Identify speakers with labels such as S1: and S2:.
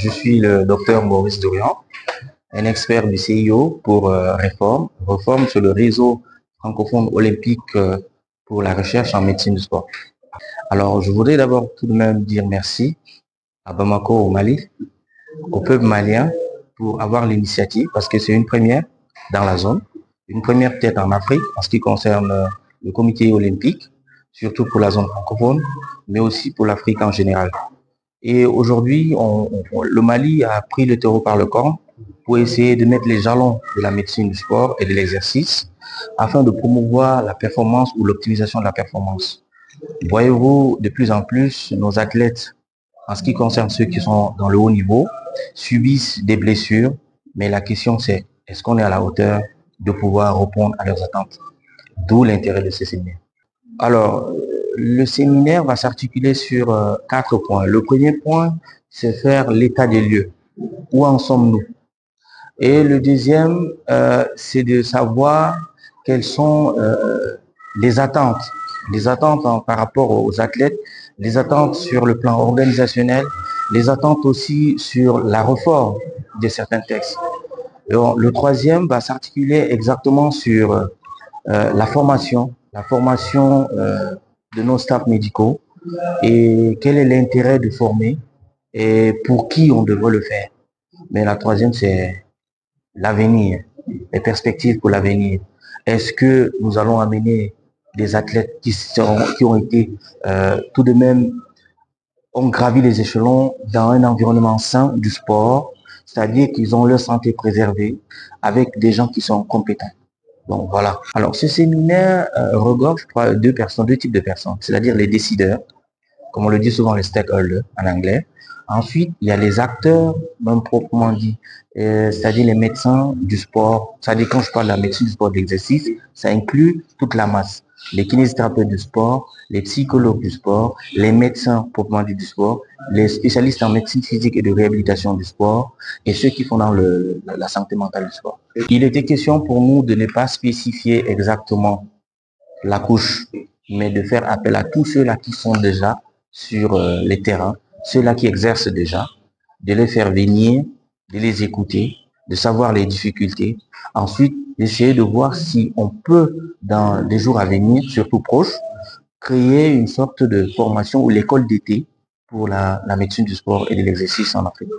S1: Je suis le docteur Maurice Dorian, un expert du CIO pour Réforme. Réforme, c'est le réseau francophone olympique pour la recherche en médecine du sport. Alors, je voudrais d'abord tout de même dire merci à Bamako, au Mali, au peuple malien pour avoir l'initiative, parce que c'est une première dans la zone, une première peut-être en Afrique en ce qui concerne le comité olympique, surtout pour la zone francophone, mais aussi pour l'Afrique en général. Et aujourd'hui, le Mali a pris le taureau par le corps pour essayer de mettre les jalons de la médecine du sport et de l'exercice afin de promouvoir la performance ou l'optimisation de la performance. Voyez-vous, de plus en plus, nos athlètes, en ce qui concerne ceux qui sont dans le haut niveau, subissent des blessures, mais la question c'est, est-ce qu'on est à la hauteur de pouvoir répondre à leurs attentes? D'où l'intérêt de ce séminaire. Alors, le séminaire va s'articuler sur 4 points. Le premier point, c'est faire l'état des lieux. Où en sommes-nous? Et le deuxième, c'est de savoir quelles sont les attentes. Les attentes par rapport aux athlètes, les attentes sur le plan organisationnel, les attentes aussi sur la réforme de certains textes. Donc, le troisième va s'articuler exactement sur la formation de nos staffs médicaux et quel est l'intérêt de former et pour qui on devrait le faire. Mais la troisième, c'est l'avenir, les perspectives pour l'avenir. Est-ce que nous allons amener des athlètes qui ont été tout de même, ont gravi les échelons dans un environnement sain du sport, c'est-à-dire qu'ils ont leur santé préservée avec des gens qui sont compétents. Donc voilà. Alors ce séminaire regorge, je crois, deux types de personnes, c'est-à-dire les décideurs, comme on le dit souvent les stakeholders en anglais. Ensuite, il y a les acteurs, même proprement dit, c'est-à-dire les médecins du sport. C'est-à-dire quand je parle de la médecine du sport de l'exercice, ça inclut toute la masse. Les kinésithérapeutes du sport, les psychologues du sport, les médecins proprement dit du sport, les spécialistes en médecine physique et de réhabilitation du sport et ceux qui font dans la santé mentale du sport. Il était question pour nous de ne pas spécifier exactement la couche, mais de faire appel à tous ceux-là qui sont déjà sur les terrains, ceux-là qui exercent déjà, de les faire venir, de les écouter, de savoir les difficultés. Ensuite, d'essayer de voir si on peut, dans les jours à venir, surtout proches, créer une sorte de formation ou l'école d'été pour la médecine du sport et de l'exercice en Afrique.